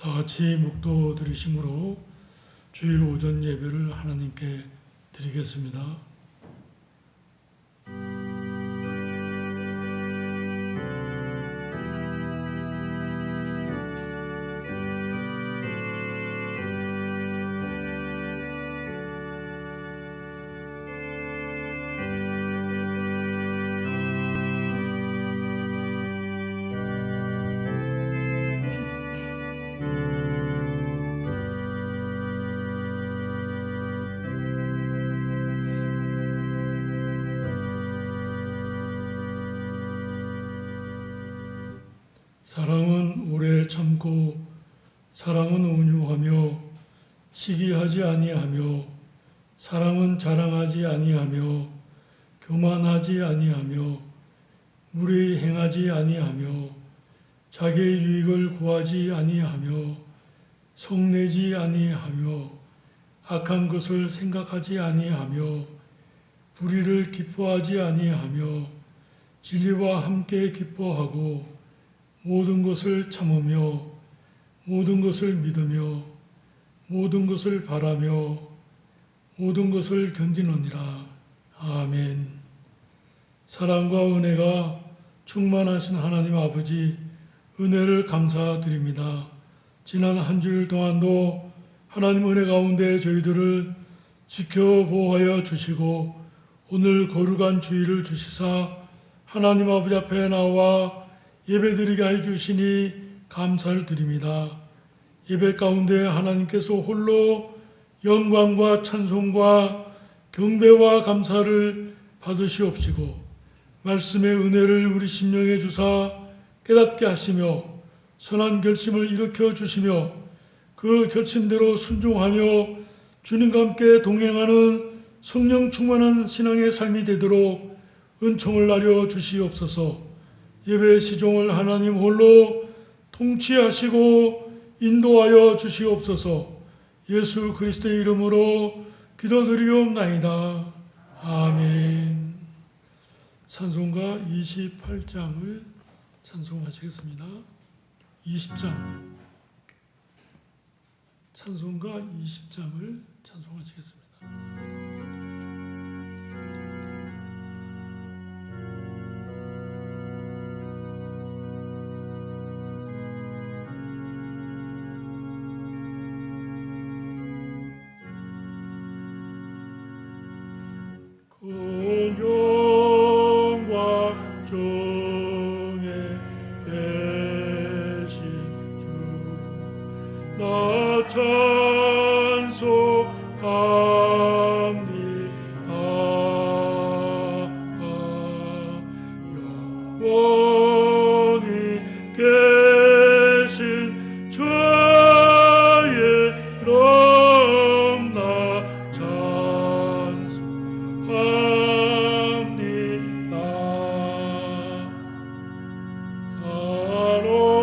다 같이 묵도 드리심으로 주일 오전 예배를 하나님께 드리겠습니다. 사랑은 오래 참고 사랑은 온유하며 시기하지 아니하며 사랑은 자랑하지 아니하며 교만하지 아니하며 무례히 행하지 아니하며 자기의 유익을 구하지 아니하며 성내지 아니하며 악한 것을 생각하지 아니하며 불의를 기뻐하지 아니하며 진리와 함께 기뻐하고 모든 것을 참으며 모든 것을 믿으며 모든 것을 바라며 모든 것을 견디느니라. 아멘. 사랑과 은혜가 충만하신 하나님 아버지, 은혜를 감사드립니다. 지난 한 주일 동안도 하나님 은혜 가운데 저희들을 지켜 보호하여 주시고 오늘 거룩한 주일을 주시사 하나님 아버지 앞에 나와 예배드리게 해 주시니 감사를 드립니다. 예배 가운데 하나님께서 홀로 영광과 찬송과 경배와 감사를 받으시옵시고 말씀의 은혜를 우리 심령에 주사 깨닫게 하시며 선한 결심을 일으켜 주시며 그 결심대로 순종하며 주님과 함께 동행하는 성령 충만한 신앙의 삶이 되도록 은총을 나려 주시옵소서. 예배 시종을 하나님 홀로 통치하시고 인도하여 주시옵소서. 예수 그리스도의 이름으로 기도드리옵나이다. 아멘. 찬송가 28장을 찬송하시겠습니다. 20장 찬송가 20장을 찬송하시겠습니다. 영광 중에 계신 주 나 찬송합니다. 영원히 계신 주의 이름 나 찬송합니다.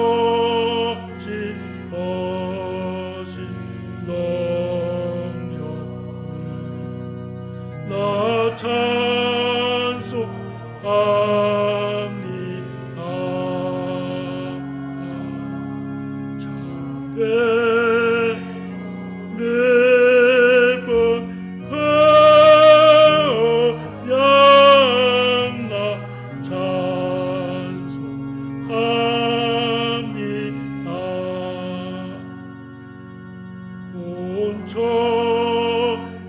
한없이 거신 능력을 나 찬송합니다. 참되 매번 허양나 찬송합니다. 온 천지자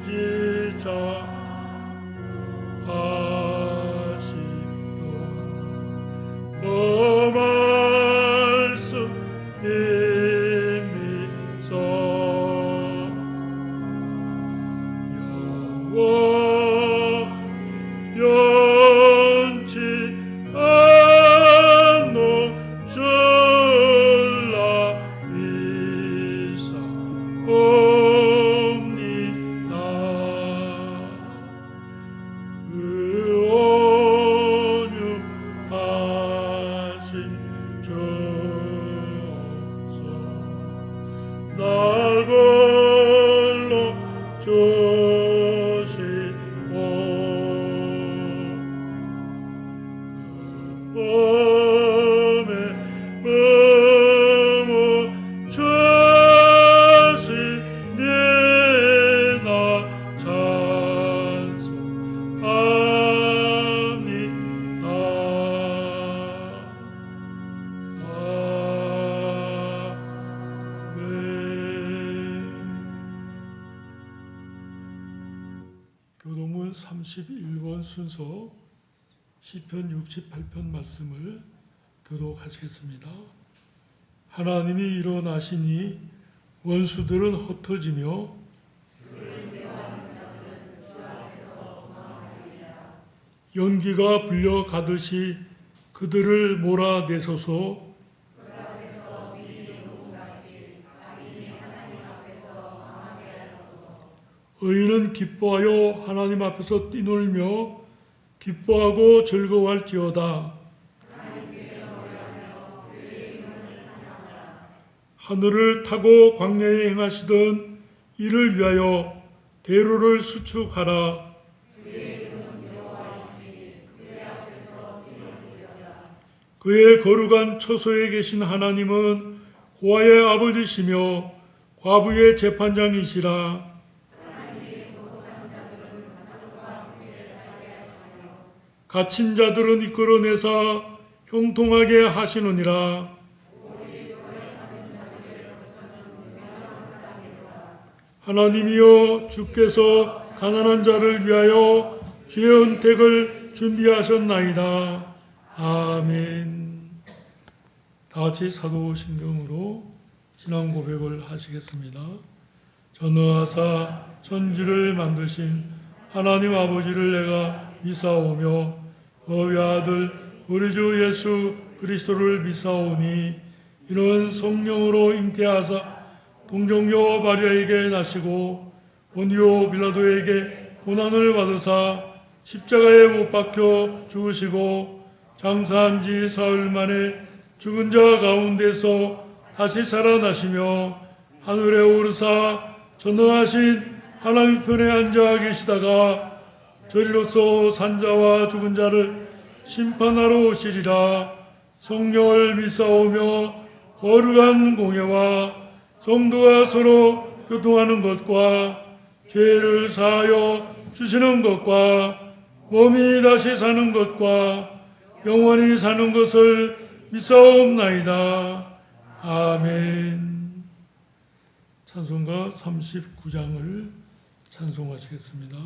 하시던 그 말씀 힘이서 영원치 않는 줄라 믿사옵니다. 그 온유하신 주 없어 날 불러 주시고 그 밤에 주 이번에는 31번 순서 시편 68편 말씀을 교독하시겠습니다. 하나님이 일어나시니 원수들은 흩어지며 연기가 불려 가듯이 그들을 몰아내소서. 의인은 기뻐하여 하나님 앞에서 뛰놀며 기뻐하고 즐거워할지어다. 하늘을 타고 광야에 행하시던 이를 위하여 대로를 수축하라. 그의 거룩한 처소에 계신 하나님은 고아의 아버지시며 과부의 재판장이시라. 갇힌 자들은 이끌어내사 형통하게 하시느니라. 하나님이여, 주께서 가난한 자를 위하여 주의 은택을 준비하셨나이다. 아멘. 다 같이 사도신경으로 신앙 고백을 하시겠습니다. 전능하사 천지를 만드신 하나님 아버지를 내가 믿사오며 그의 아들 우리 주 예수 그리스도를 믿사오니 이는 성령으로 잉태하사 동정녀 마리아에게 나시고 본디오 빌라도에게 고난을 받으사 십자가에 못 박혀 죽으시고 장사한 지 사흘 만에 죽은 자 가운데서 다시 살아나시며 하늘에 오르사 전능하신 하나님 편에 앉아 계시다가 저리로서 산자와 죽은 자를 심판하러 오시리라. 성령을 믿사오며 거룩한 공예와 성도가 서로 교통하는 것과 죄를 사하여 주시는 것과 몸이 다시 사는 것과 영원히 사는 것을 믿사옵나이다. 아멘. 찬송가 39장을 찬송하시겠습니다.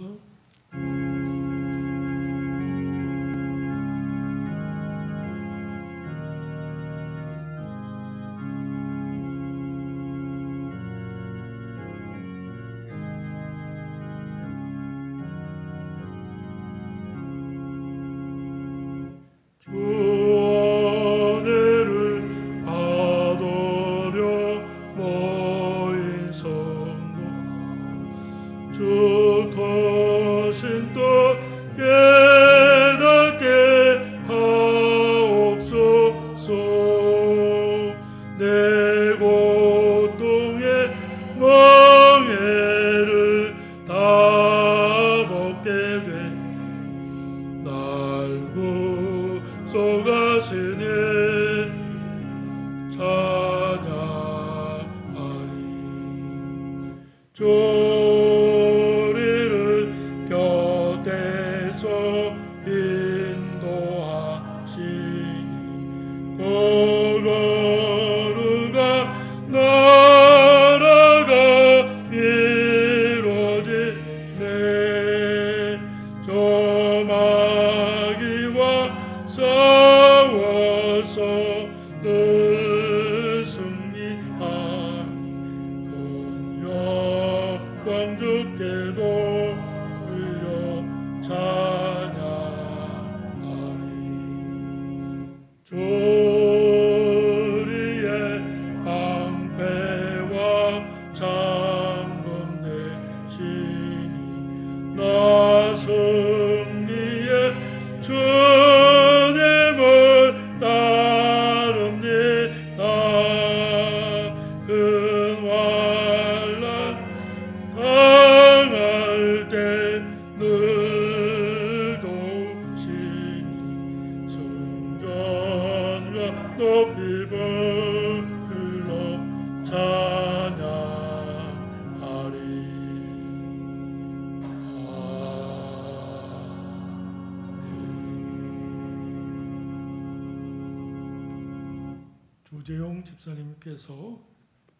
조재용 집사님께서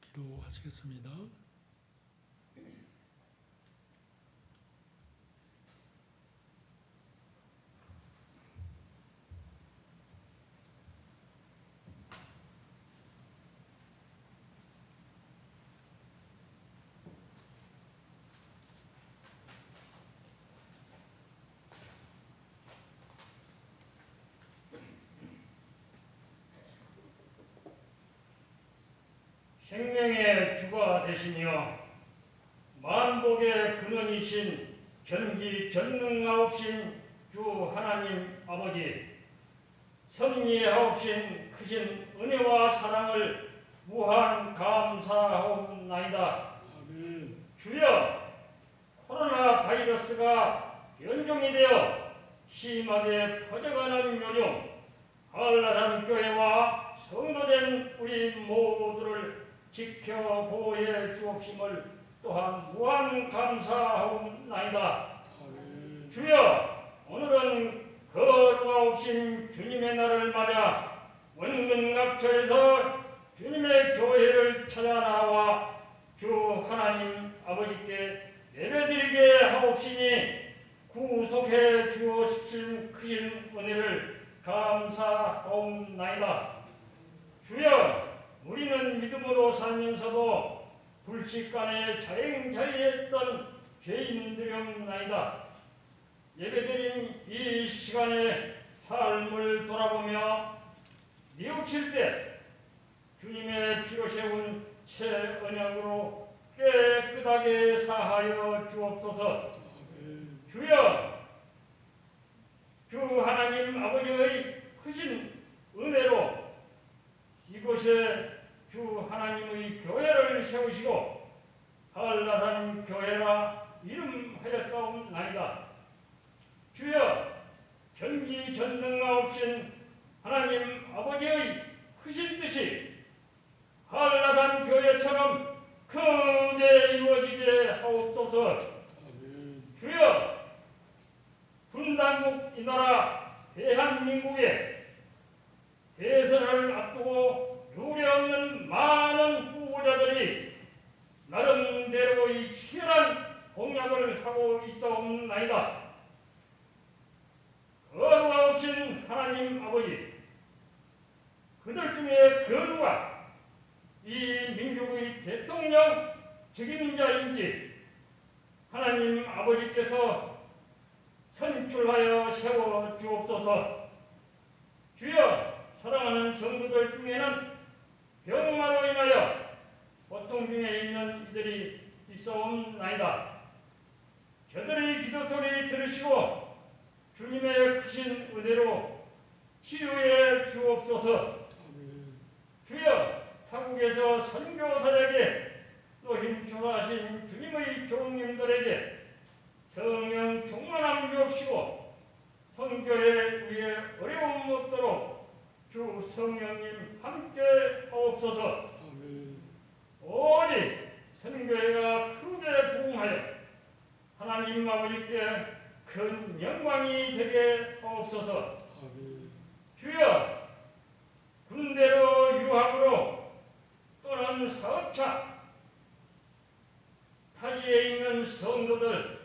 기도하시겠습니다. 생명의 주가 되시며 만복의 근원이신 전지전능하옵신 주 하나님 아버지, 섭리하옵신 크신 은혜와 사랑을 무한 감사하옵나이다. 아멘. 주여, 코로나 바이러스가 변종이 되어 심하게 퍼져가는 요즘 한라산 교회와 성도된 우리 모두를 지켜 보호해 주옵심을 또한 무한 감사하옵나이다. 아멘. 주여, 오늘은 거룩하옵신 주님의 날을 맞아 원근각처에서 주님의 교회를 찾아 나와 주 하나님 아버지께 예배드리게 하옵시니 구속해 주오시킨 크신 은혜를 감사하옵나이다. 주여, 우리는 믿음으로 살면서도 불식간에 자행자리했던 죄인들이옵나이다. 예배드린 이 시간에 삶을 돌아보며 뉘우칠 때 주님의 피로 세운 새 언약으로 깨끗하게 사하여 주옵소서. 주여, 주 하나님 아버지의 크신 은혜로 이곳에 주 하나님의 교회를 세우시고 한라산 교회라 이름하였사옵나이다. 주여, 전지전능하옵신 하나님 아버지의 크신 뜻이 한라산 교회처럼 크게 이루어지게 하옵소서. 주여, 분단국 이 나라 대한민국에 대선을 앞두고 유례없는 많은 후보자들이 나름대로의 치열한 공약을 하고 있사옵나이다. 거룩하신 하나님 아버지, 그들 중에 그 누가 이 민족의 대통령 책임자인지 하나님 아버지께서 선출하여 세워 주옵소서. 주여, 사랑하는 성도들 중에는 병마로 인하여 고통 중에 있는 이들이 있사옵나이다. 저들의 기도 소리 들으시고 주님의 크신 은혜로 치유해 주옵소서. 주여, 타국에서 선교사에게 또 힘주하신 주님의 종님들에게 성령 충만함 주옵시고 선교회 위에 어려움 없도록 주 성령님 함께 하옵소서. 오직 선교회가 크게 부흥하여 하나님 아버지께 큰 영광이 되게 하옵소서. 주여, 군대로 유학으로 또는 사업차 타지에 있는 성도들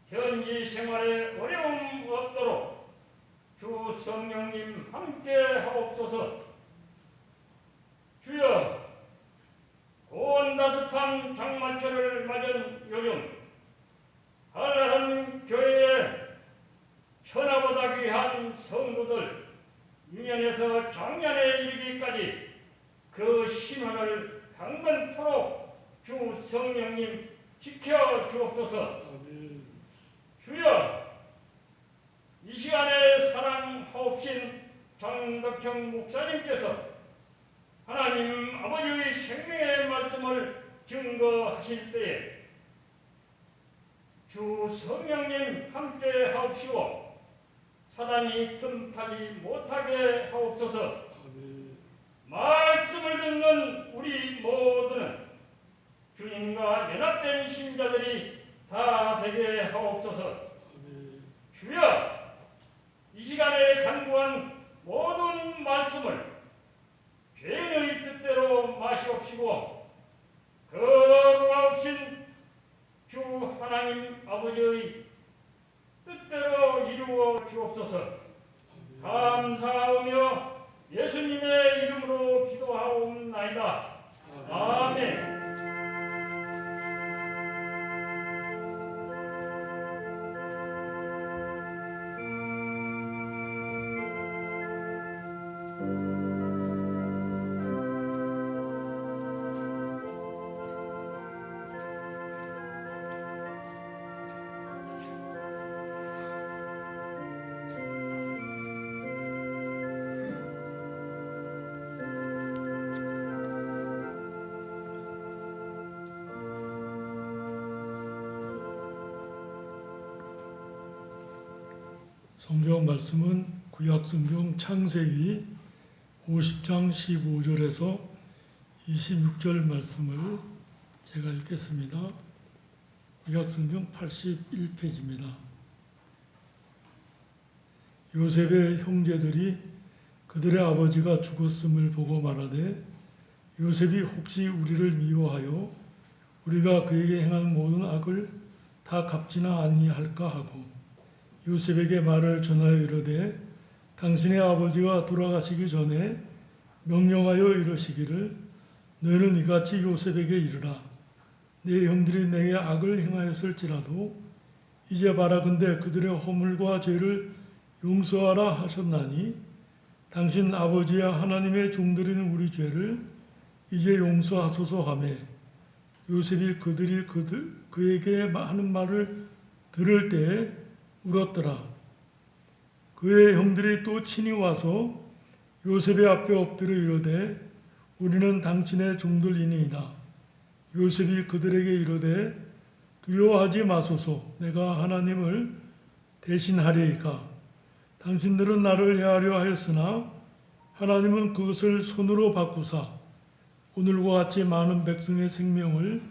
현지 생활에 어려움 없도록 주 성령님 함께 하옵소서. 주여, 온다습한 장마철을 맞은 요즘 한라산 교회에 천하보다 귀한 성도들 2년에서 작년에 이르기까지 그 신원을 강건토록 주 성령님 지켜 주옵소서. 주여, 이 시간에 사랑하옵신 장덕형 목사님께서 하나님 아버지의 생명의 말씀을 증거하실 때에 주 성령님 함께 하옵시고 사단이 틈타지 못하게 하옵소서. 말씀을 듣는 우리 모두는 주님과 연합된 신자들이 다 되게 하옵소서. 주여, 이 시간에 간구한 모든 말씀을 죄인의 뜻대로 마시옵시고 거룩하신 주 하나님 아버지의 뜻대로 이루어 주옵소서. 감사하며 예수님의 이름으로 기도하옵나이다. 아멘. 성경 말씀은 구약성경 창세기 50장 15절에서 26절 말씀을 제가 읽겠습니다. 구약성경 81페이지입니다. 요셉의 형제들이 그들의 아버지가 죽었음을 보고 말하되 요셉이 혹시 우리를 미워하여 우리가 그에게 행한 모든 악을 다 갚지나 아니할까 하고 요셉에게 말을 전하여 이르되 당신의 아버지가 돌아가시기 전에 명령하여 이르시기를 너희는 이같이 요셉에게 이르라. 네 형들이 내게 악을 행하였을지라도 이제 바라건대 그들의 허물과 죄를 용서하라 하셨나니 당신 아버지와 하나님의 종들인 우리 죄를 이제 용서하소서 하매 요셉이 그들이 그에게 하는 말을 들을 때에 울었더라. 그의 형들이 또 친히 와서 요셉의 앞에 엎드려 이르되 우리는 당신의 종들이니이다. 요셉이 그들에게 이르되 두려워하지 마소서. 내가 하나님을 대신하리이까. 당신들은 나를 해하려 하였으나 하나님은 그것을 손으로 바꾸사 오늘과 같이 많은 백성의 생명을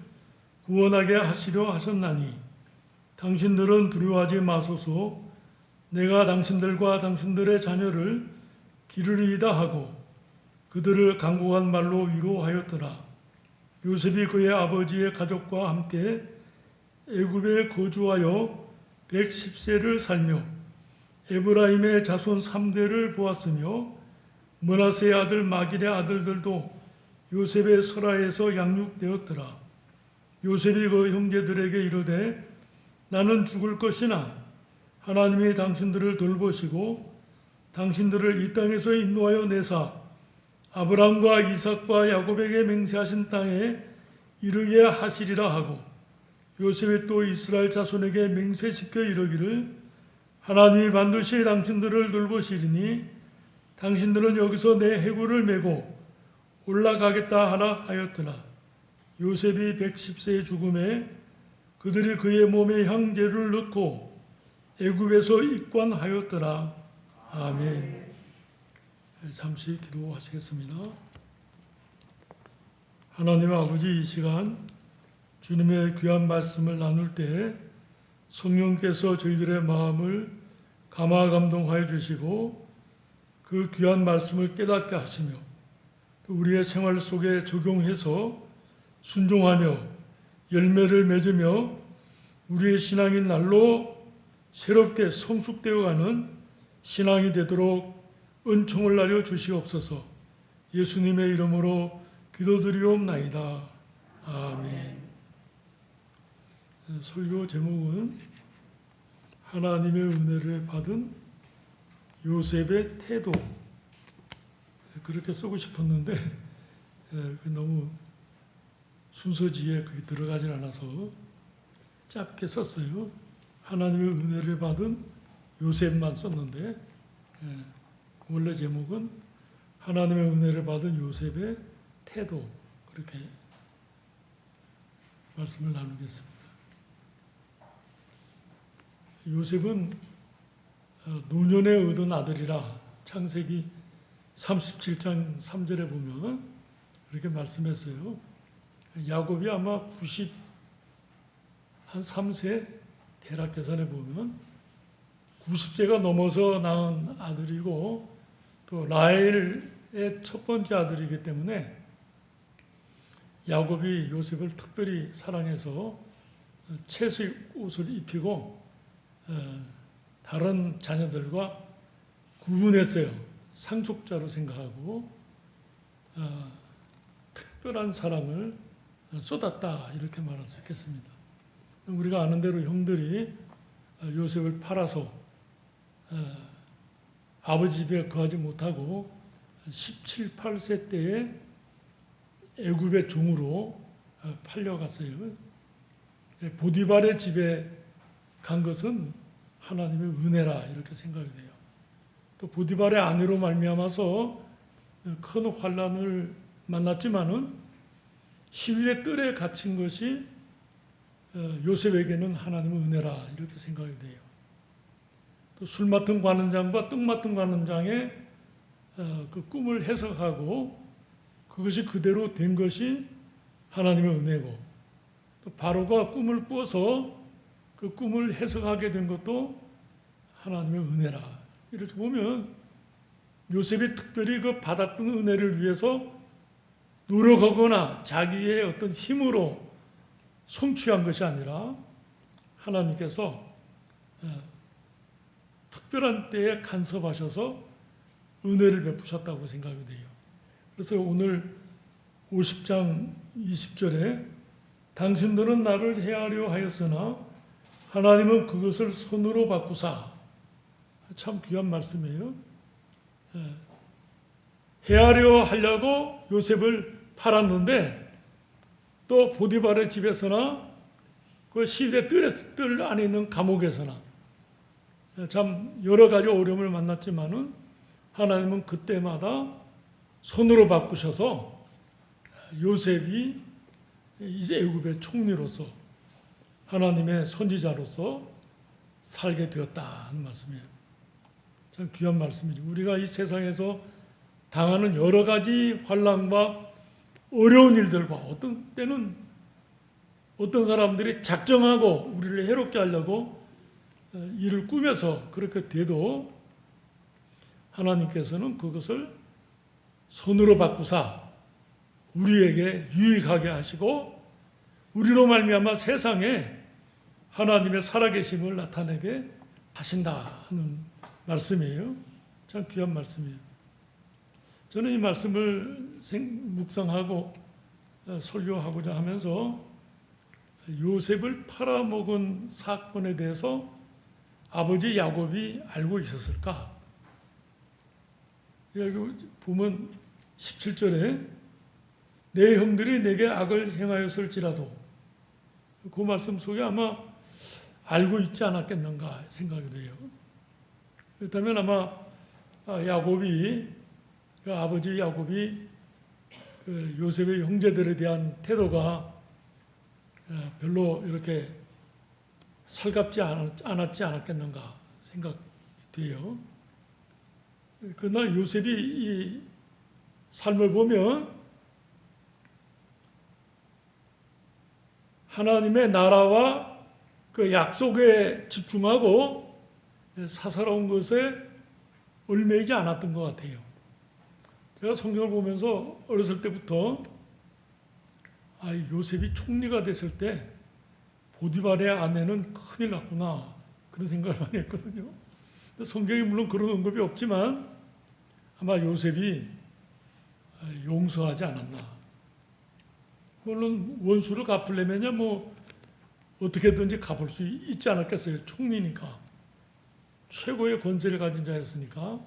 구원하게 하시려 하셨나니 당신들은 두려워하지 마소서. 내가 당신들과 당신들의 자녀를 기르리이다 하고 그들을 간곡한 말로 위로하였더라. 요셉이 그의 아버지의 가족과 함께 애굽에 거주하여 110세를 살며 에브라임의 자손 3대를 보았으며 므낫세의 아들 마길의 아들들도 요셉의 설하에서 양육되었더라. 요셉이 그 형제들에게 이르되 나는 죽을 것이나 하나님이 당신들을 돌보시고 당신들을 이 땅에서 인도하여 내사 아브람과 이삭과 야곱에게 맹세하신 땅에 이르게 하시리라 하고 요셉이 또 이스라엘 자손에게 맹세시켜 이르기를 하나님이 반드시 당신들을 돌보시리니 당신들은 여기서 내 해골을 메고 올라가겠다 하라 하였더라. 요셉이 110세의 죽음에 그들이 그의 몸에 향제를 넣고 애굽에서 입관하였더라. 아멘. 잠시 기도하시겠습니다. 하나님 아버지, 이 시간 주님의 귀한 말씀을 나눌 때 성령께서 저희들의 마음을 감화 감동하여 주시고 그 귀한 말씀을 깨닫게 하시며 우리의 생활 속에 적용해서 순종하며 열매를 맺으며 우리의 신앙이 날로 새롭게 성숙되어가는 신앙이 되도록 은총을 나려 주시옵소서. 예수님의 이름으로 기도드리옵나이다. 아멘. 설교 제목은 하나님의 은혜를 받은 요셉의 태도. 그렇게 쓰고 싶었는데 너무 순서지에 그게 들어가질 않아서 짧게 썼어요. 하나님의 은혜를 받은 요셉만 썼는데 원래 제목은 하나님의 은혜를 받은 요셉의 태도. 그렇게 말씀을 나누겠습니다. 요셉은 노년에 얻은 아들이라 창세기 37장 3절에 보면 그렇게 말씀했어요. 야곱이 아마 93세 대략 계산해 보면 90세가 넘어서 낳은 아들이고 또 라헬의 첫 번째 아들이기 때문에 야곱이 요셉을 특별히 사랑해서 채색 옷을 입히고 다른 자녀들과 구분했어요. 상속자로 생각하고 특별한 사랑을 쏟았다 이렇게 말할 수 있겠습니다. 우리가 아는 대로 형들이 요셉을 팔아서 아버지 집에 거하지 못하고 17, 18세 때에 애굽의 종으로 팔려갔어요. 보디발의 집에 간 것은 하나님의 은혜라 이렇게 생각이 돼요. 또 보디발의 아내로 말미암아서 큰 환난을 만났지만은 시위의 뜰에 갇힌 것이 요셉에게는 하나님의 은혜라 이렇게 생각이 돼요. 또 술 맡은 관원장과 떡 맡은 관원장의 그 꿈을 해석하고 그것이 그대로 된 것이 하나님의 은혜고, 또 바로가 꿈을 꾸어서 그 꿈을 해석하게 된 것도 하나님의 은혜라. 이렇게 보면 요셉이 특별히 그 받았던 은혜를 위해서 노력하거나 자기의 어떤 힘으로 성취한 것이 아니라 하나님께서 특별한 때에 간섭하셔서 은혜를 베푸셨다고 생각이 돼요. 그래서 오늘 50장 20절에 당신들은 나를 해하려 하였으나 하나님은 그것을 선으로 바꾸사. 참 귀한 말씀이에요. 해하려 하려고 요셉을 팔았는데 또 보디발의 집에서나 그 시대 뜰 안에 있는 감옥에서나 참 여러 가지 어려움을 만났지만은 하나님은 그때마다 손으로 바꾸셔서 요셉이 이제 애굽의 총리로서 하나님의 선지자로서 살게 되었다는 말씀이에요. 참 귀한 말씀이죠. 우리가 이 세상에서 당하는 여러 가지 환난과 어려운 일들과 어떤 때는 어떤 사람들이 작정하고 우리를 해롭게 하려고 일을 꾸며서 그렇게 돼도 하나님께서는 그것을 손으로 바꾸사 우리에게 유익하게 하시고 우리로 말미암아 세상에 하나님의 살아계심을 나타내게 하신다 하는 말씀이에요. 참 귀한 말씀이에요. 저는 이 말씀을 묵상하고 설교하고자 하면서 요셉을 팔아먹은 사건에 대해서 아버지 야곱이 알고 있었을까? 여기 보면 17절에 내 형들이 내게 악을 행하였을지라도 그 말씀 속에 아마 알고 있지 않았겠는가 생각이 돼요. 그렇다면 아마 야곱이 그 아버지 야곱이 그 요셉의 형제들에 대한 태도가 별로 이렇게 살갑지 않았지 않았겠는가 생각이 돼요. 그러나 요셉이 이 삶을 보면 하나님의 나라와 그 약속에 집중하고 사사로운 것에 얽매이지 않았던 것 같아요. 제가 성경을 보면서 어렸을 때부터 요셉이 총리가 됐을 때 보디발의 아내는 큰일 났구나 그런 생각을 많이 했거든요. 성경에 물론 그런 언급이 없지만 아마 요셉이 용서하지 않았나. 물론 원수를 갚으려면 뭐 어떻게든지 갚을 수 있지 않았겠어요. 총리니까. 최고의 권세를 가진 자였으니까.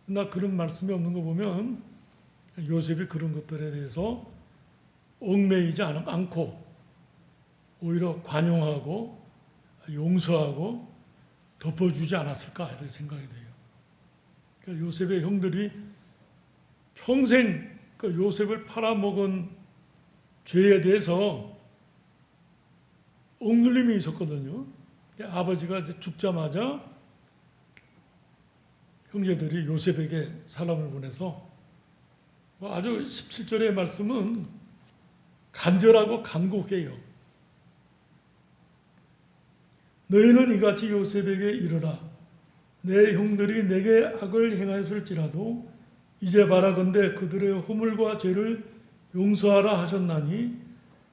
그러나 그런 말씀이 없는 거 보면 요셉이 그런 것들에 대해서 얽매이지 않고 오히려 관용하고 용서하고 덮어주지 않았을까 이렇게 생각이 돼요. 그러니까 요셉의 형들이 평생 그 요셉을 팔아먹은 죄에 대해서 억눌림이 있었거든요. 아버지가 이제 죽자마자 형제들이 요셉에게 사람을 보내서 아주 17절의 말씀은 간절하고 간곡해요. 너희는 이같이 요셉에게 이르라. 내 형들이 내게 악을 행하였을지라도 이제 바라건대 그들의 허물과 죄를 용서하라 하셨나니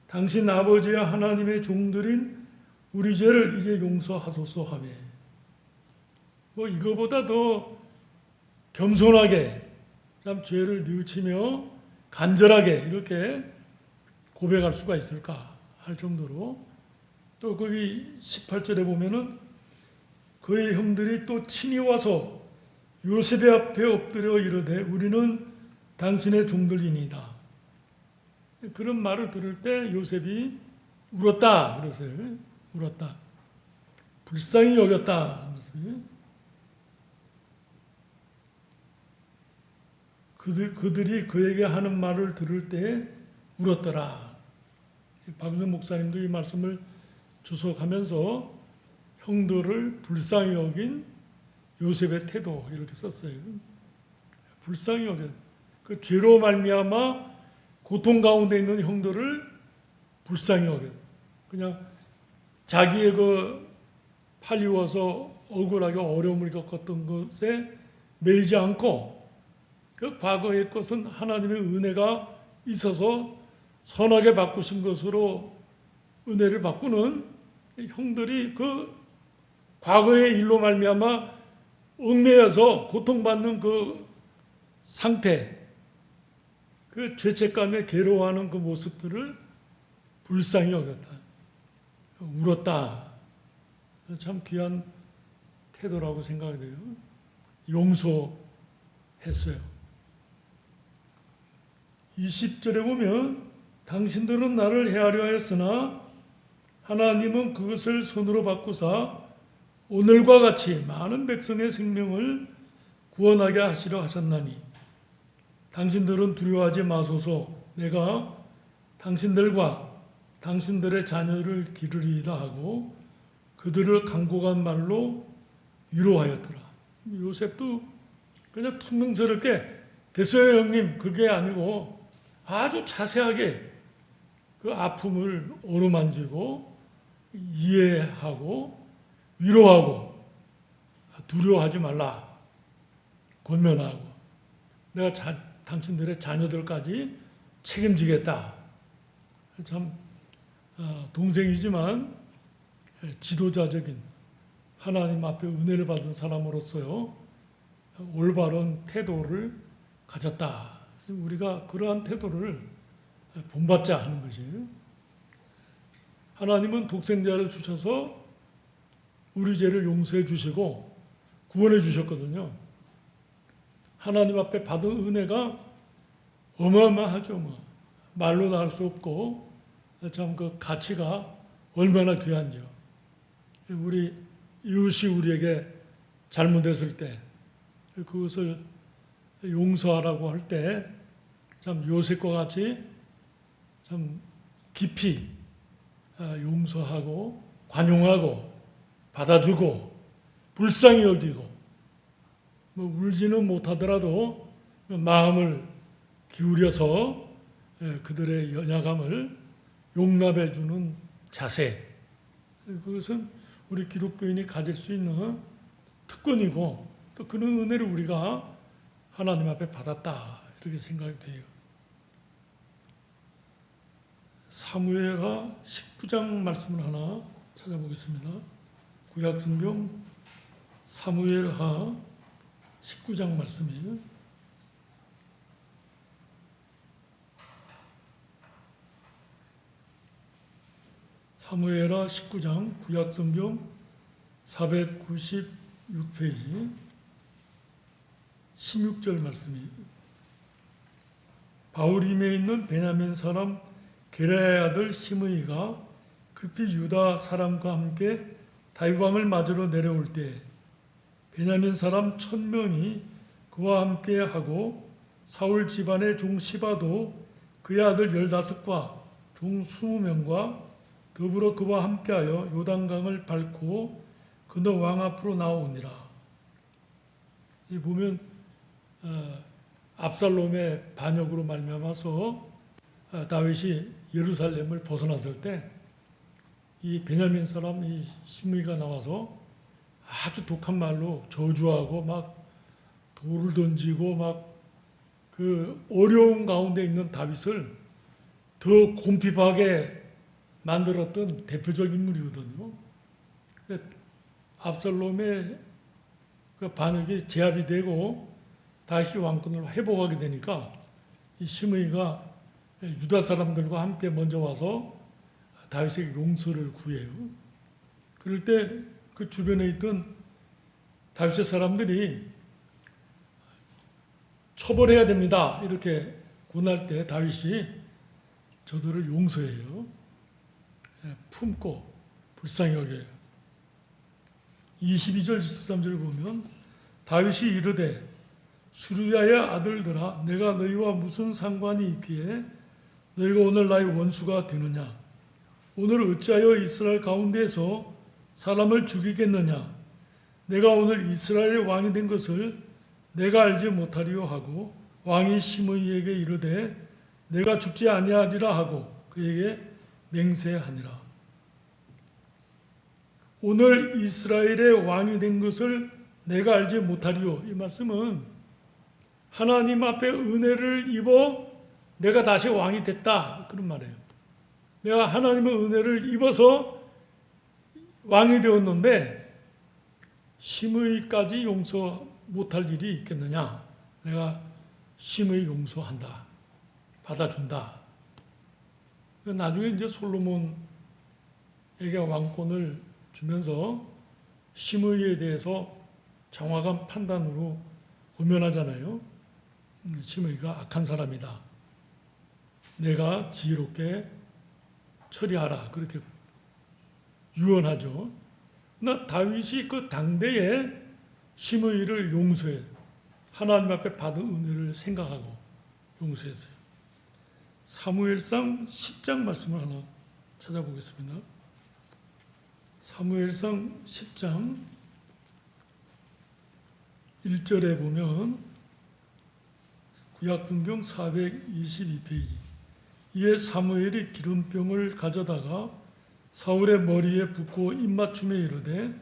당신 아버지와 하나님의 종들인 우리 죄를 이제 용서하소서 하매. 뭐 이거보다 더 겸손하게 참 죄를 뉘우치며 간절하게 이렇게 고백할 수가 있을까 할 정도로 또 거기 18절에 보면은 그의 형들이 또 친히 와서 요셉의 앞에 엎드려 이르되 우리는 당신의 종들이니이다. 그런 말을 들을 때 요셉이 울었다 그랬어요. 울었다. 불쌍히 여겼다. 그들이 그에게 하는 말을 들을 때 울었더라. 박윤선 목사님도 이 말씀을 주석하면서 형들을 불쌍히 여긴 요셉의 태도 이렇게 썼어요. 불쌍히 여겨. 그 죄로 말미암아 고통 가운데 있는 형들을 불쌍히 여겨. 그냥 자기의 그 팔리워서 억울하게 어려움을 겪었던 것에 매이지 않고 그 과거의 것은 하나님의 은혜가 있어서 선하게 바꾸신 것으로 은혜를 바꾸는 형들이 그 과거의 일로 말미암아 얽매여서 고통받는 그 상태, 그 죄책감에 괴로워하는 그 모습들을 불쌍히 여겼다. 울었다. 참 귀한 태도라고 생각이 돼요. 용서했어요. 20절에 보면 당신들은 나를 헤아려 하였으나 하나님은 그것을 손으로 바꾸사 오늘과 같이 많은 백성의 생명을 구원하게 하시려 하셨나니 당신들은 두려워하지 마소서. 내가 당신들과 당신들의 자녀를 기르리이다 하고 그들을 간곡한 말로 위로하였더라. 요셉도 그냥 퉁명스럽게 됐어요 형님, 그게 아니고 아주 자세하게 그 아픔을 어루만지고 이해하고 위로하고 두려워하지 말라 권면하고 내가 당신들의 자녀들까지 책임지겠다. 참 동생이지만 지도자적인 하나님 앞에 은혜를 받은 사람으로서요 올바른 태도를 가졌다. 우리가 그러한 태도를 본받자 하는 것이에요. 하나님은 독생자를 주셔서 우리 죄를 용서해 주시고 구원해 주셨거든요. 하나님 앞에 받은 은혜가 어마어마하죠. 말로 할 수 없고 참 그 가치가 얼마나 귀한지요. 우리 이웃이 우리에게 잘못했을 때 그것을 용서하라고 할 때 참 요셉과 같이 참 깊이 용서하고 관용하고 받아주고 불쌍히 여기고 울지는 못하더라도 마음을 기울여서 그들의 연약함을 용납해 주는 자세, 그것은 우리 기독교인이 가질 수 있는 특권이고 또 그런 은혜를 우리가 하나님 앞에 받았다 이렇게 생각이 돼요. 사무엘하 19장 말씀을 하나 찾아보겠습니다. 구약성경 사무엘하 19장 말씀이에요. 사무엘하 19장 구약성경 496페이지 16절 말씀이에요. 바울임에 있는 베냐민 사람 게라의 아들 시므이가 급히 유다 사람과 함께 다윗왕을 맞으러 내려올 때 베냐민 사람 1000명이 그와 함께 하고 사울 집안의 종 시바도 그의 아들 15과 종 20명과 더불어 그와 함께하여 요단강을 밟고 그너 왕 앞으로 나오니라. 이 보면 압살롬의 반역으로 말미암아서 다윗이 예루살렘을 벗어났을 때 이 베냐민 사람 이 시므이가 나와서 아주 독한 말로 저주하고 막 돌을 던지고 막 그 어려운 가운데 있는 다윗을 더 곰핍하게 만들었던 대표적 인물이거든요. 압살롬의 그 반역이 제압이 되고 다시 왕권을 회복하게 되니까 이 시므이가 유다 사람들과 함께 먼저 와서 다윗에게 용서를 구해요. 그럴 때 그 주변에 있던 다윗의 사람들이 처벌해야 됩니다 이렇게 권할 때 다윗이 저들을 용서해요. 품고 불쌍히 여겨요. 22절 23절 보면 다윗이 이르되 수르야의 아들들아 내가 너희와 무슨 상관이 있기에 너희가 오늘 나의 원수가 되느냐. 오늘 어찌하여 이스라엘 가운데에서 사람을 죽이겠느냐. 내가 오늘 이스라엘의 왕이 된 것을 내가 알지 못하리요 하고 왕이 시므이에게 이르되 내가 죽지 아니하리라 하고 그에게 맹세하니라. 오늘 이스라엘의 왕이 된 것을 내가 알지 못하리요. 이 말씀은 하나님 앞에 은혜를 입어 내가 다시 왕이 됐다, 그런 말이에요. 내가 하나님의 은혜를 입어서 왕이 되었는데 시므이까지 용서 못할 일이 있겠느냐. 내가 시므이 용서한다, 받아준다. 나중에 이제 솔로몬에게 왕권을 주면서 시므이에 대해서 정확한 판단으로 고면하잖아요. 시므이가 악한 사람이다, 내가 지혜롭게 처리하라, 그렇게 유언하죠. 그러나 다윗이 그 당대에 시므이를 용서해 하나님 앞에 받은 은혜를 생각하고 용서했어요. 사무엘상 10장 말씀을 하나 찾아보겠습니다. 사무엘상 10장 1절에 보면 구약성경 422페이지. 이에 사무엘이 기름병을 가져다가 사울의 머리에 붓고 입맞춤에 이르되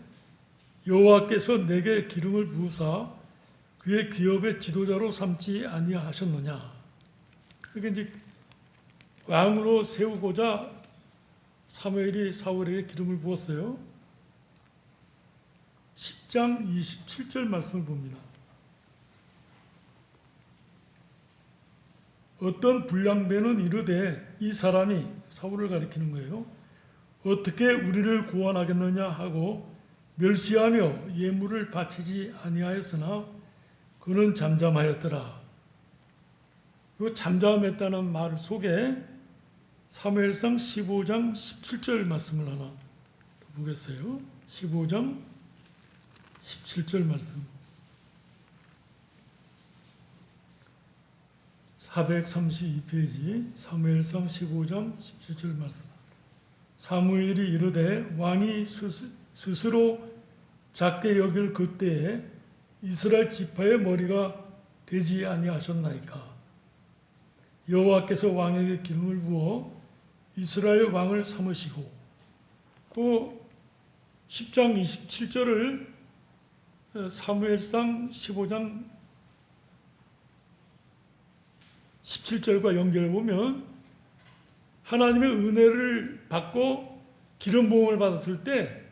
여호와께서 내게 기름을 부으사 그의 기업의 지도자로 삼지 아니하셨느냐. 그게 이제 왕으로 세우고자 사무엘이 사울에게 기름을 부었어요. 10장 27절 말씀을 봅니다. 어떤 불량배는 이르되, 이 사람이 사울을 가리키는 거예요, 어떻게 우리를 구원하겠느냐 하고 멸시하며 예물을 바치지 아니하였으나 그는 잠잠하였더라. 이 잠잠했다는 말 속에 사무엘상 15장 17절 말씀을 하나 보겠어요. 15장 17절 말씀. 432페이지 사무엘상 15장 17절 말씀. 사무엘이 이르되 왕이 스스로 작게 여길 그때에 이스라엘 지파의 머리가 되지 아니하셨나이까. 여호와께서 왕에게 기름을 부어 이스라엘 왕을 삼으시고, 또 10장 27절을 사무엘상 15장 17절과 연결해 보면 하나님의 은혜를 받고 기름 부음을 받았을 때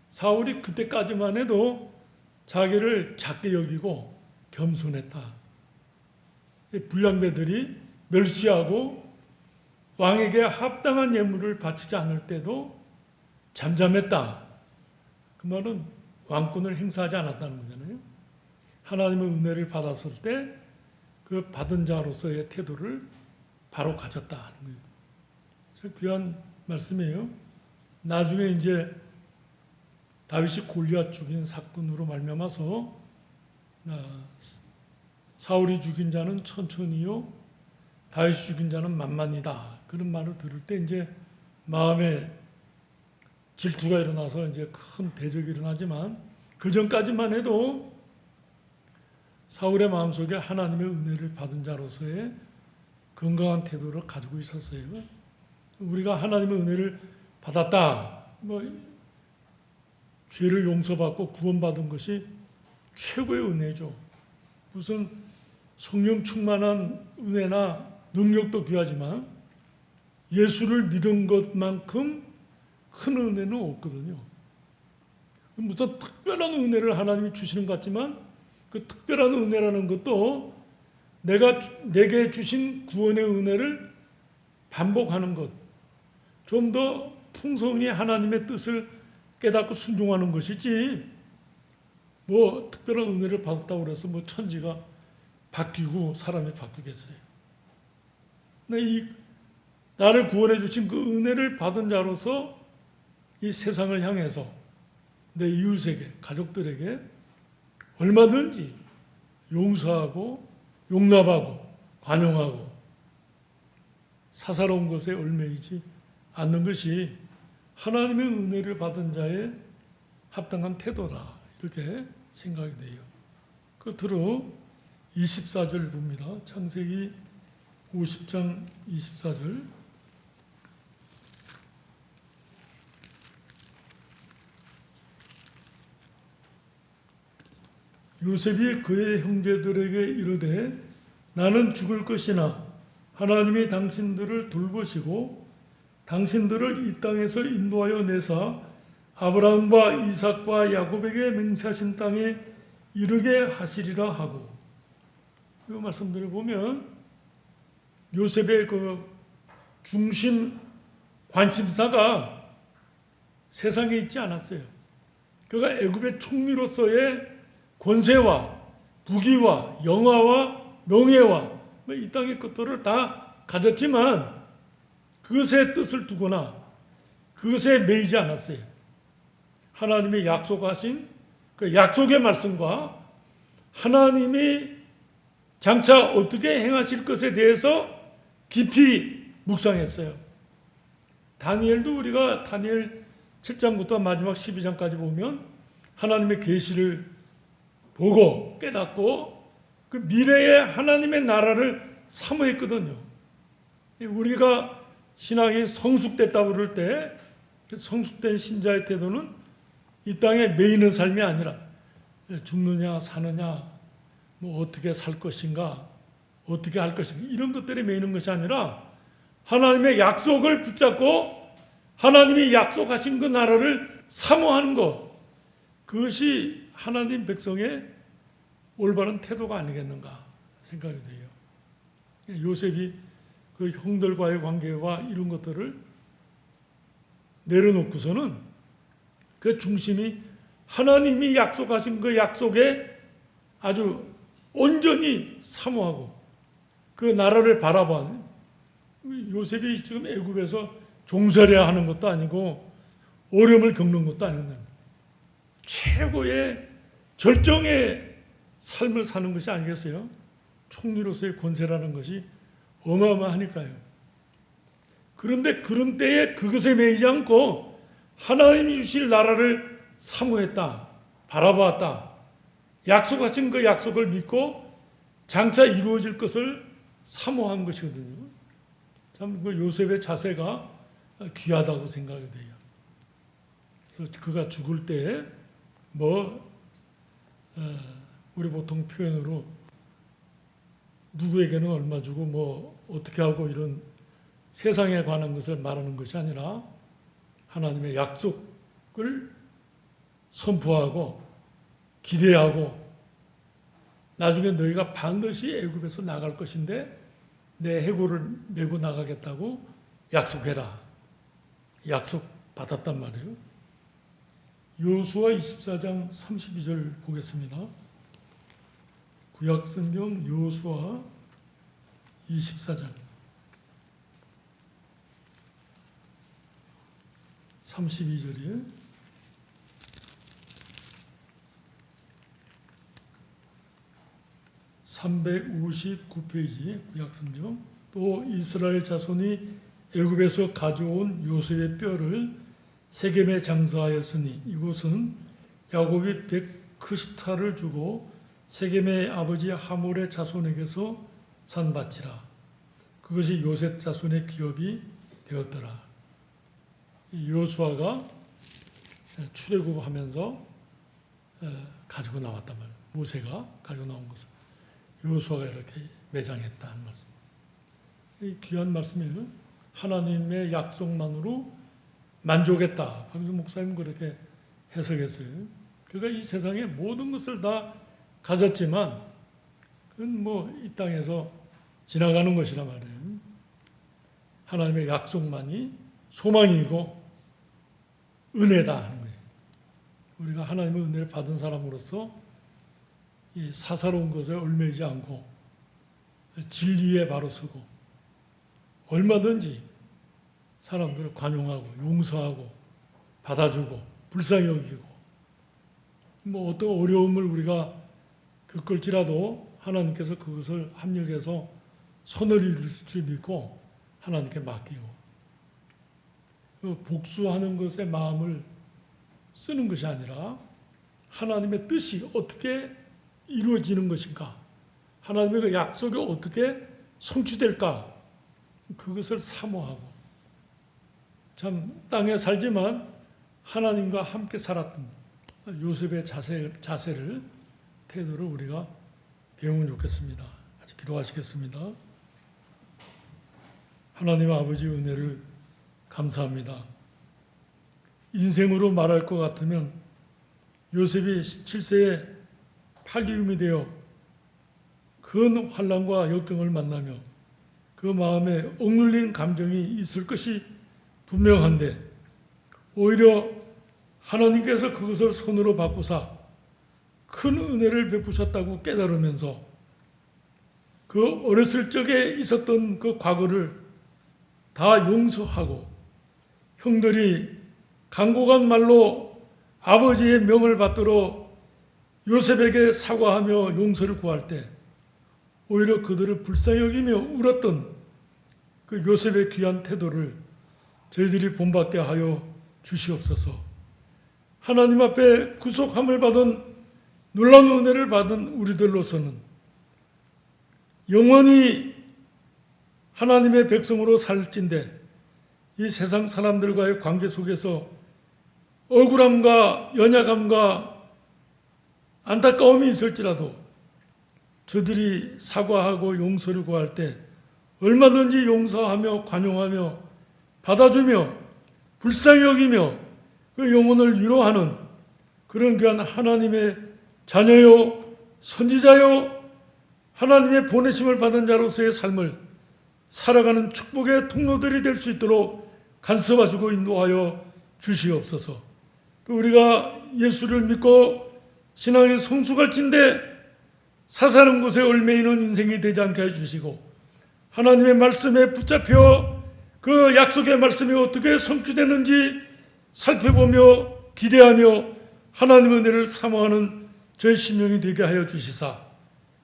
사울이 그때까지만 해도 자기를 작게 여기고 겸손했다. 불량배들이 멸시하고 왕에게 합당한 예물을 바치지 않을 때도 잠잠했다. 그 말은 왕권을 행사하지 않았다는 거잖아요. 하나님의 은혜를 받았을 때 그 받은 자로서의 태도를 바로 가졌다는 거예요. 참 귀한 말씀이에요. 나중에 이제 다윗이 골리앗 죽인 사건으로 말미암아서 사울이 죽인 자는 천천히요, 다윗이 죽인 자는 만만이다, 그런 말을 들을 때 이제 마음에 질투가 일어나서 이제 큰 대적이 일어나지만 그 전까지만 해도 사울의 마음속에 하나님의 은혜를 받은 자로서의 건강한 태도를 가지고 있었어요. 우리가 하나님의 은혜를 받았다, 죄를 용서받고 구원받은 것이 최고의 은혜죠. 무슨 성령 충만한 은혜나 능력도 귀하지만 예수를 믿은 것만큼 큰 은혜는 없거든요. 무슨 특별한 은혜를 하나님이 주시는 것 같지만 그 특별한 은혜라는 것도 내게 주신 구원의 은혜를 반복하는 것, 좀 더 풍성히 하나님의 뜻을 깨닫고 순종하는 것이지, 특별한 은혜를 받았다고 해서 천지가 바뀌고 사람이 바뀌겠어요. 나를 구원해 주신 그 은혜를 받은 자로서 이 세상을 향해서 내 이웃에게, 가족들에게 얼마든지 용서하고 용납하고 관용하고 사사로운 것에 얽매이지 않는 것이 하나님의 은혜를 받은 자의 합당한 태도다, 이렇게 생각이 돼요. 끝으로 24절 봅니다. 창세기 50장 24절. 요셉이 그의 형제들에게 이르되 나는 죽을 것이나 하나님이 당신들을 돌보시고 당신들을 이 땅에서 인도하여 내사 아브라함과 이삭과 야곱에게 맹세하신 땅에 이르게 하시리라 하고, 이 말씀들을 보면 요셉의 그 중심 관심사가 세상에 있지 않았어요. 그가 애굽의 총리로서의 권세와 부귀와 영화와 명예와 이 땅의 것들을 다 가졌지만 그것의 뜻을 두거나 그것에 매이지 않았어요. 하나님이 약속하신 그 약속의 말씀과 하나님이 장차 어떻게 행하실 것에 대해서 깊이 묵상했어요. 다니엘도 우리가 다니엘 7장부터 마지막 12장까지 보면 하나님의 계시를 보고 깨닫고 그 미래의 하나님의 나라를 사모했거든요. 우리가 신앙이 성숙됐다고 그럴 때 성숙된 신자의 태도는 이 땅에 매이는 삶이 아니라 죽느냐 사느냐 뭐 어떻게 살 것인가 어떻게 할 것인가 이런 것들에 매이는 것이 아니라 하나님의 약속을 붙잡고 하나님이 약속하신 그 나라를 사모하는 것, 그것이 하나님 백성의 올바른 태도가 아니겠는가 생각이 돼요. 요셉이 그 형들과의 관계와 이런 것들을 내려놓고서는 그 중심이 하나님이 약속하신 그 약속에 아주 온전히 사모하고 그 나라를 바라본, 요셉이 지금 애굽에서 종살이야 하는 것도 아니고 어려움을 겪는 것도 아닌데 최고의 절정의 삶을 사는 것이 아니겠어요? 총리로서의 권세라는 것이 어마어마하니까요. 그런데 그런 때에 그것에 매이지 않고 하나님이 주실 나라를 사모했다, 바라보았다, 약속하신 그 약속을 믿고 장차 이루어질 것을 사모한 것이거든요. 참 그 요셉의 자세가 귀하다고 생각이 돼요. 그래서 그가 죽을 때 우리 보통 표현으로 누구에게는 얼마 주고 뭐 어떻게 하고 이런 세상에 관한 것을 말하는 것이 아니라 하나님의 약속을 선포하고 기대하고 나중에 너희가 반드시 애굽에서 나갈 것인데 내 해골을 메고 나가겠다고 약속해라. 약속 받았단 말이에요. 여호수아 24장 32절 보겠습니다. 구약성경 여호수아 24장 32절이에요. 359페이지 구약성경. 또 이스라엘 자손이 애굽에서 가져온 요셉의 뼈를 세겜에 장사하였으니 이곳은 야곱이 백크시타를 주고 세겜의 아버지 하몰의 자손에게서 산 밭이라. 그것이 요셉 자손의 기업이 되었더라. 여호수아가 출애굽하면서 가지고 나왔단 말이에요. 모세가 가지고 나온 것을 여호수아가 이렇게 매장했다 하는 말씀. 이 귀한 말씀이에요. 하나님의 약속만으로 만족했다. 박수 목사님 그렇게 해석했어요. 그가 이 세상의 모든 것을 다 가졌지만 그건 뭐 이 땅에서 지나가는 것이라 말이에요. 하나님의 약속만이 소망이고 은혜다 하는 거예요. 우리가 하나님의 은혜를 받은 사람으로서 이 사사로운 것에 얽매이지 않고 진리에 바로 서고 얼마든지 사람들을 관용하고 용서하고 받아주고 불쌍히 여기고 뭐 어떤 어려움을 우리가 겪을지라도 하나님께서 그것을 합력해서 선을 이룰 줄 믿고 하나님께 맡기고 복수하는 것에 마음을 쓰는 것이 아니라 하나님의 뜻이 어떻게 이루어지는 것인가, 하나님의 그 약속이 어떻게 성취될까, 그것을 사모하고, 참 땅에 살지만 하나님과 함께 살았던 요셉의 자세를, 태도를 우리가 배우면 좋겠습니다. 같이 기도하시겠습니다. 하나님 아버지 은혜를 감사합니다. 인생으로 말할 것 같으면 요셉이 17세에 팔리움이 되어 큰 환난과 역경을 만나며 그 마음에 억눌린 감정이 있을 것이 분명한데, 오히려 하나님께서 그것을 손으로 바꾸사 큰 은혜를 베푸셨다고 깨달으면서 그 어렸을 적에 있었던 그 과거를 다 용서하고, 형들이 간곡한 말로 아버지의 명을 받들어 요셉에게 사과하며 용서를 구할 때 오히려 그들을 불쌍히 여기며 울었던 그 요셉의 귀한 태도를 저희들이 본받게 하여 주시옵소서. 하나님 앞에 구속함을 받은 놀라운 은혜를 받은 우리들로서는 영원히 하나님의 백성으로 살진대 이 세상 사람들과의 관계 속에서 억울함과 연약함과 안타까움이 있을지라도 저들이 사과하고 용서를 구할 때 얼마든지 용서하며 관용하며 받아주며 불쌍히 여기며 그 영혼을 위로하는 그런 귀한 하나님의 자녀요, 선지자요, 하나님의 보내심을 받은 자로서의 삶을 살아가는 축복의 통로들이 될 수 있도록 간섭하시고 인도하여 주시옵소서. 또 우리가 예수를 믿고 신앙의 성숙할진대 사사는 곳에 얽매이는 인생이 되지 않게 해주시고, 하나님의 말씀에 붙잡혀 그 약속의 말씀이 어떻게 성취되는지 살펴보며 기대하며 하나님의 은혜를 사모하는 저희 심령이 되게 하여 주시사,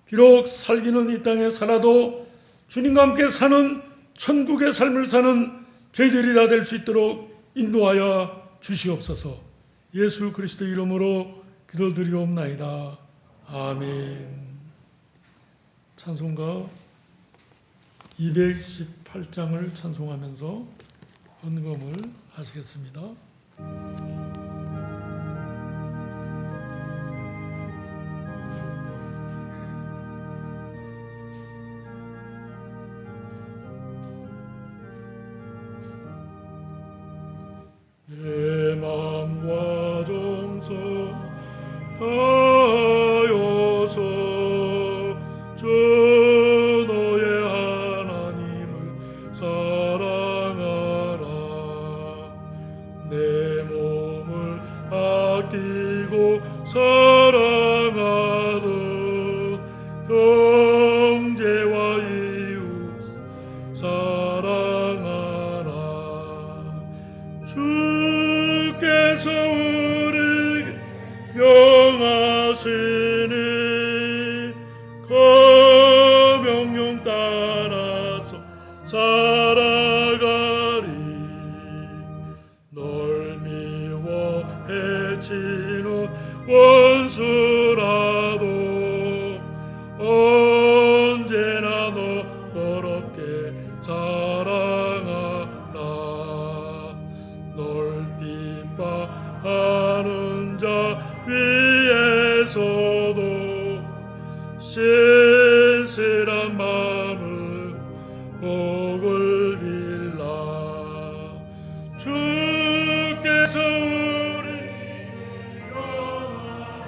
비록 살기는 이 땅에 살아도 주님과 함께 사는 천국의 삶을 사는 저희들이 다 될 수 있도록 인도하여 주시옵소서. 예수 그리스도 이름으로 기도드리옵나이다. 아멘. 찬송가 218장을 찬송하면서 헌금을 하시겠습니다. 내 마음과 정성 다하여서 주 너의 하나님을 사랑하라. 내 몸을 아끼고 사랑하는 형제와 이웃 사랑하라. 주께서 우리에게 명하시니 그 명령 따라서 살아가리. 널 미워 해치는 원수라도 언제나 너 더럽게 사랑하라. 널 핍박하는 자 위에서도 신실한 마음을 복을 빌라. 주께서 우리 영원히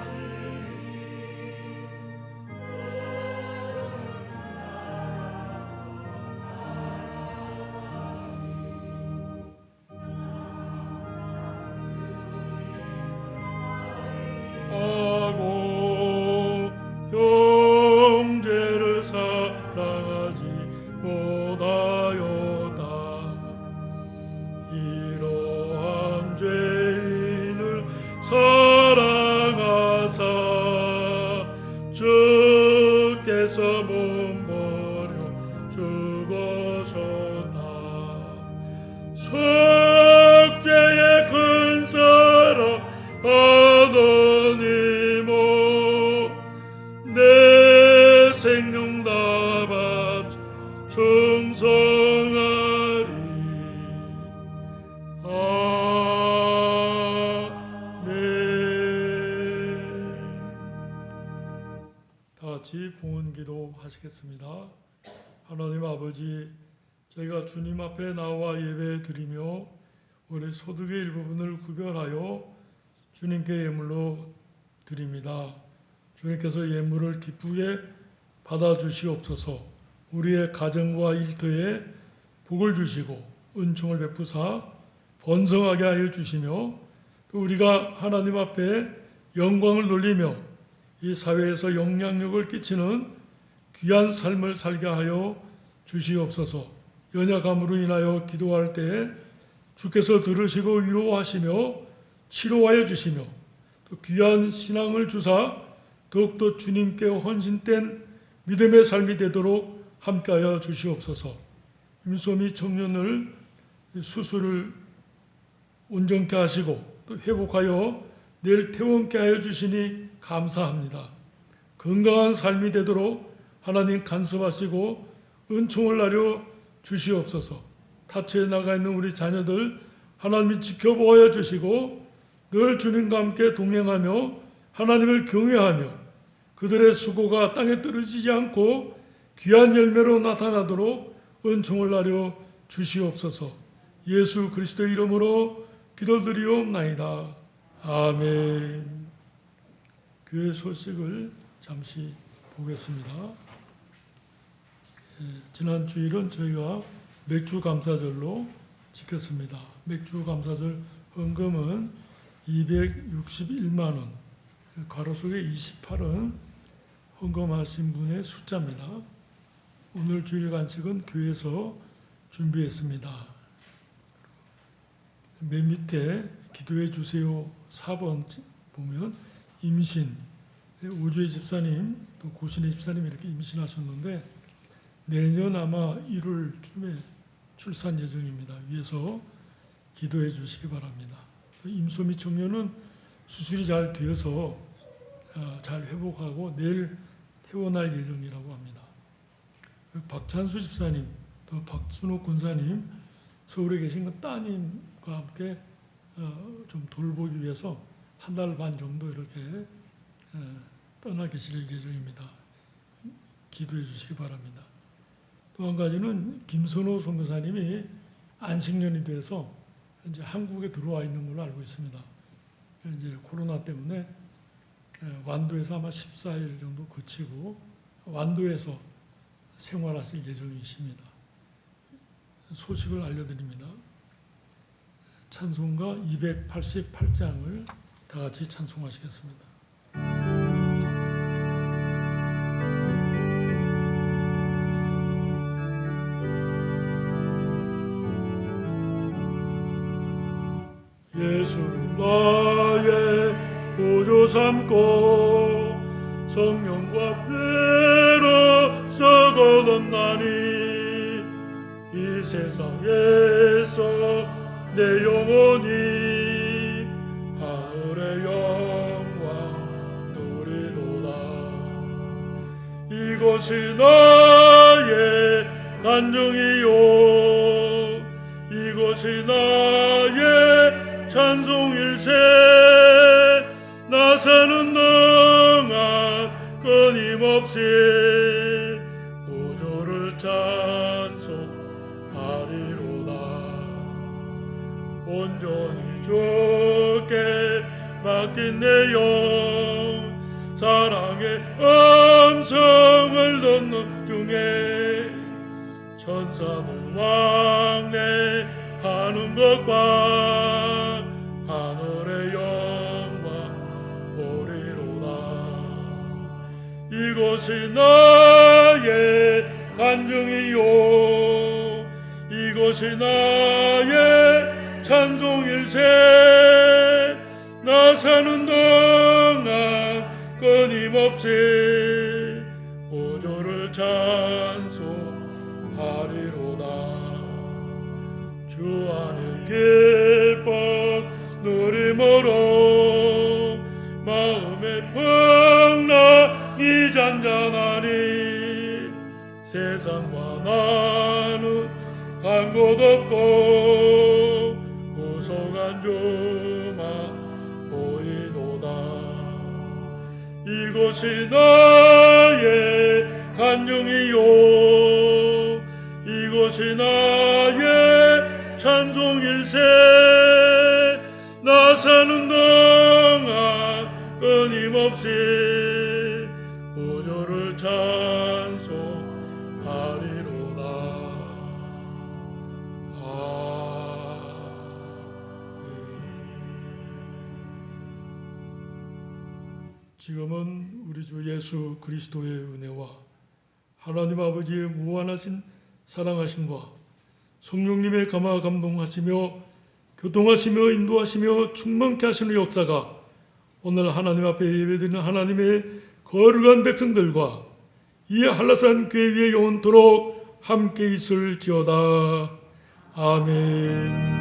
같이 봉헌기도 하시겠습니다. 하나님 아버지, 저희가 주님 앞에 나와 예배 드리며 우리 소득의 일부분을 구별하여 주님께 예물로 드립니다. 주님께서 예물을 기쁘게 받아주시옵소서. 우리의 가정과 일터에 복을 주시고 은총을 베푸사 번성하게 하여 주시며, 또 우리가 하나님 앞에 영광을 돌리며 이 사회에서 영향력을 끼치는 귀한 삶을 살게 하여 주시옵소서. 연약함으로 인하여 기도할 때 주께서 들으시고 위로하시며 치료하여 주시며, 또 귀한 신앙을 주사 더욱더 주님께 헌신된 믿음의 삶이 되도록 함께하여 주시옵소서. 임소미 청년을 수술을 온전케 하시고 또 회복하여 내일 퇴원케 하여 주시니 감사합니다. 건강한 삶이 되도록 하나님 간섭하시고 은총을 나려 주시옵소서. 타처에 나가 있는 우리 자녀들 하나님이 지켜보아 주시고 늘 주님과 함께 동행하며 하나님을 경외하며 그들의 수고가 땅에 떨어지지 않고 귀한 열매로 나타나도록 은총을 나려 주시옵소서. 예수 그리스도의 이름으로 기도드리옵나이다. 아멘. 교회 소식을 잠시 보겠습니다. 지난 주일은 저희가 맥주 감사절로 지켰습니다. 맥주 감사절 헌금은 261만 원, 가로 속에 28은 헌금하신 분의 숫자입니다. 오늘 주일 간식은 교회에서 준비했습니다. 맨 밑에 기도해 주세요 4번 보면 임신, 우주의 집사님 또 고신의 집사님 이렇게 임신하셨는데 내년 아마 1월쯤에 출산 예정입니다. 위해서 기도해 주시기 바랍니다. 임소미 청년은 수술이 잘 되어서 잘 회복하고 내일 퇴원할 예정이라고 합니다. 박찬수 집사님 또 박순옥 군사님 서울에 계신 그 따님과 함께 좀 돌보기 위해서 한 달 반 정도 이렇게 떠나 계실 예정입니다. 기도해 주시기 바랍니다. 또 한 가지는 김선호 선교사님이 안식년이 돼서 이제 한국에 들어와 있는 걸로 알고 있습니다. 이제 코로나 때문에 완도에서 아마 14일 정도 거치고 완도에서 생활하실 예정이십니다. 소식을 알려드립니다. 찬송가 288장을 다 같이 찬송하시겠습니다. 예수를 나의 구주 삼고 성령과 피로 썩어졌나니 이 세상에서 내 영혼이 하늘의 영광 누리도다. 이것이 나의 간증이요 이것이 나의 찬송일세. 나 사는 동안 끊임없이 구주를 찬송하리로다. 온전히 주께 맡긴 내 영 사랑의 음성을 듣는 중에 천사들 왕래하는 것과 하늘의 영광 보리로다. 이것이 나의 간증이요 이것이 나의 찬송일세. 나 사는 동안 끊임없이 구주를 찬송하리로다. 주 안에 기쁨 누림으로 마음의 풍랑이 잔잔하니 세상과 나는 간 곳 없고 구속한 주만 보이도다. 이것이 나의 찬정이요 이것이 나의 찬송일세 나 사는 동안 끊임없이 구주를 찬송하리로다. 지금은 우리 주 예수 그리스도의 은혜와 하나님 아버지의 무한하신 사랑하심과 성령님의 감화 감동하시며 교통하시며 인도하시며 충만케 하시는 역사가 오늘 하나님 앞에 예배드리는 하나님의 거룩한 백성들과 이 한라산 교회 위에 영원토록 함께 있을지어다. 아멘.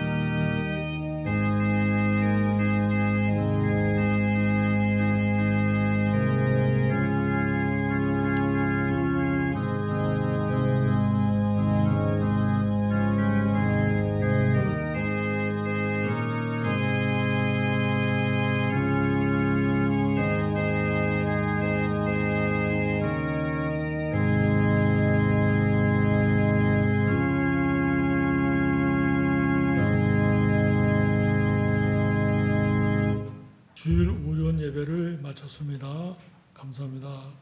주일 오전 예배를 마쳤습니다. 감사합니다.